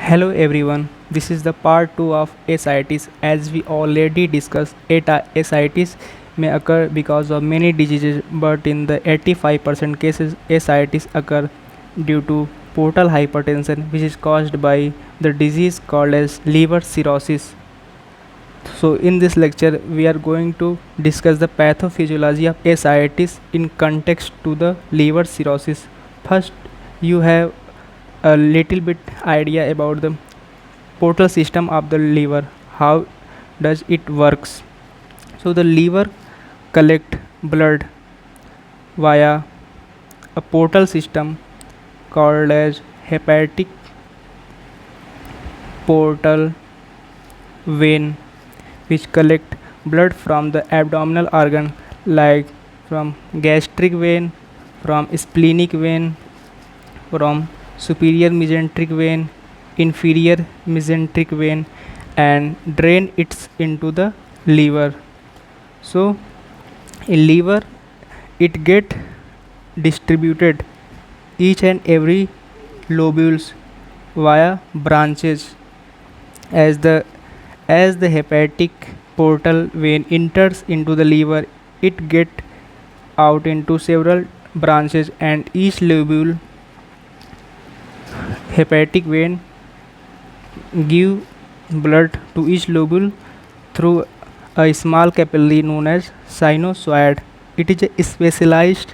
Hello everyone, this is the part 2 of ascites. As we already discussed, ascites may occur because of many diseases, but in the 85% cases, ascites occur due to portal hypertension, which is caused by the disease called as liver cirrhosis. So, in this lecture, we are going to discuss the pathophysiology of ascites in context to the liver cirrhosis. First, you have a little bit idea about the portal system of the liver. How does it works? So the liver collect blood via a portal system called as hepatic portal vein, which collect blood from the abdominal organ like from gastric vein, from splenic vein, from superior mesenteric vein, inferior mesenteric vein, and drain it into the liver. So in liver it get distributed each and every lobules via branches. As the as the hepatic portal vein enters into the liver, it get out into several branches, and each lobule hepatic vein give blood to each lobule through a small capillary known as sinusoid. It is a specialized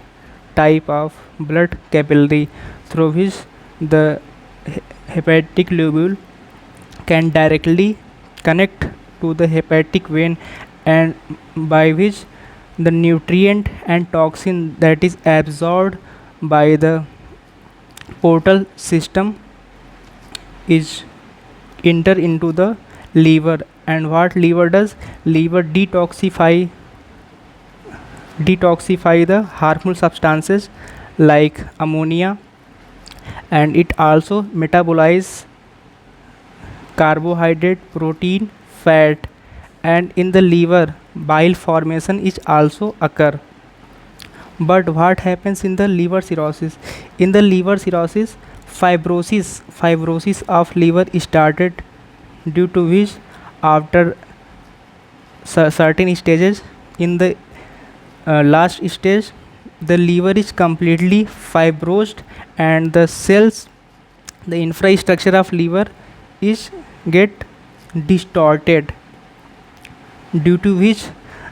type of blood capillary through which the hepatic lobule can directly connect to the hepatic vein, and by which the nutrient and toxin that is absorbed by the portal system is enter into the liver. And what liver does, liver detoxify the harmful substances like ammonia, and it also metabolize carbohydrate, protein, fat, and in the liver bile formation is also occur. But what happens in the liver cirrhosis? In the liver cirrhosis, fibrosis of liver started, due to which after certain stages, in the last stage, the liver is completely fibrosed, and the cells, the infrastructure of liver is get distorted, due to which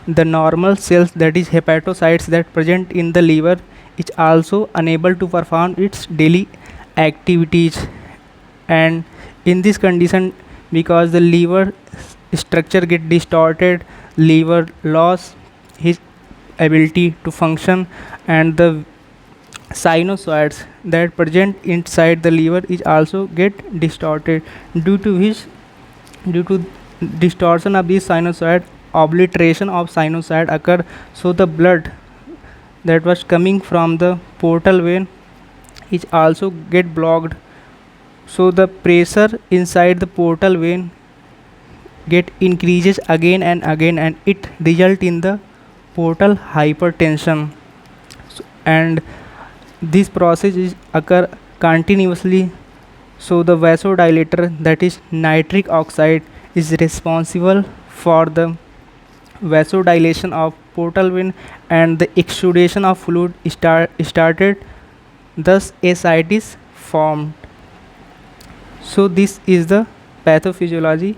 the normal cells, that is hepatocytes, that present in the liver is also unable to perform its daily activities. And in this condition, because the liver structure get distorted, liver loss his ability to function, and the sinusoids that present inside the liver is also get distorted, due to which, due to distortion of this sinusoid, obliteration of sinusoid occur. So the blood that was coming from the portal vein is also get blocked. So the pressure inside the portal vein get increases again and again, and it result in the portal hypertension. And this process is occur continuously. So the vasodilator, that is nitric oxide, is responsible for the vasodilation of portal vein, and the exudation of fluid started, thus ascites formed. So this is the pathophysiology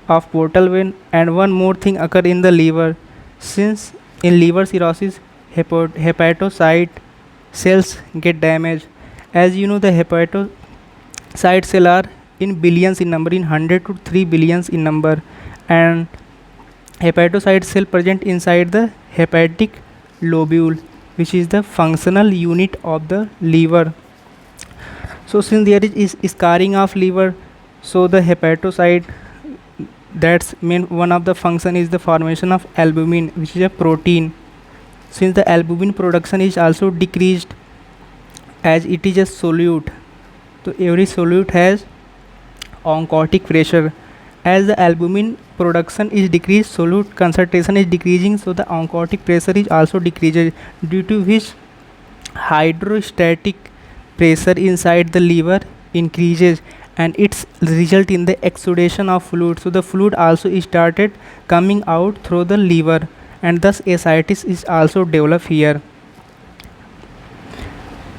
of portal vein. And one more thing occur in the liver. Since in liver cirrhosis, hepatocyte cells get damaged. As you know, the hepatocyte cell are in billions in number, in 100 to 3 billions in number, and hepatocyte cell present inside the hepatic lobule, which is the functional unit of the liver. So since there is scarring of liver, so the hepatocyte, that's main one of the function is the formation of albumin, which is a protein. Since the albumin production is also decreased, as it is a solute, so every solute has oncotic pressure. As the albumin production is decreased, solute concentration is decreasing, so the oncotic pressure is also decreases, due to which hydrostatic pressure inside the liver increases, and it's result in the exudation of fluid. So the fluid also started coming out through the liver, and thus ascites is also developed here.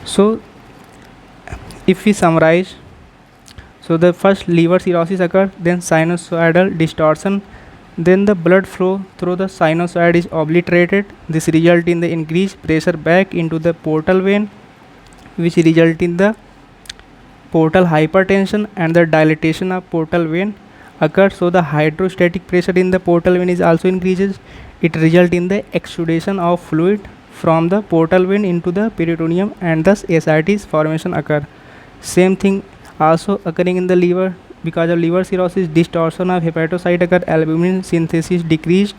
So if we summarize, so the first liver cirrhosis occurs, then sinusoidal distortion, then the blood flow through the sinusoid is obliterated. This result in the increased pressure back into the portal vein, which result in the portal hypertension, and the dilatation of portal vein occurs. So the hydrostatic pressure in the portal vein is also increases. It result in the exudation of fluid from the portal vein into the peritoneum, and thus ascites formation occur. Same thing also occurring in the liver. Because of liver cirrhosis, distortion of hepatocyte occur, albumin synthesis decreased,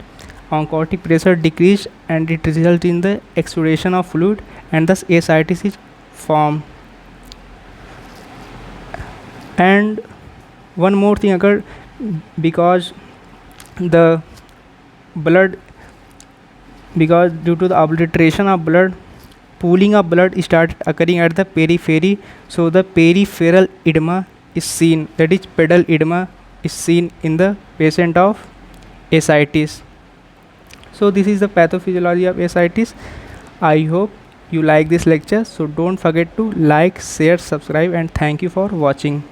oncotic pressure decreased, and it results in the exudation of fluid, and thus ascites is formed. And one more thing occurred, because the blood, because due to the obliteration of blood, pooling of blood started occurring at the periphery. So the peripheral edema is seen, that is pedal edema is seen in the patient of ascites. So this is the pathophysiology of ascites. I hope you like this lecture. So don't forget to like, share, subscribe, and thank you for watching.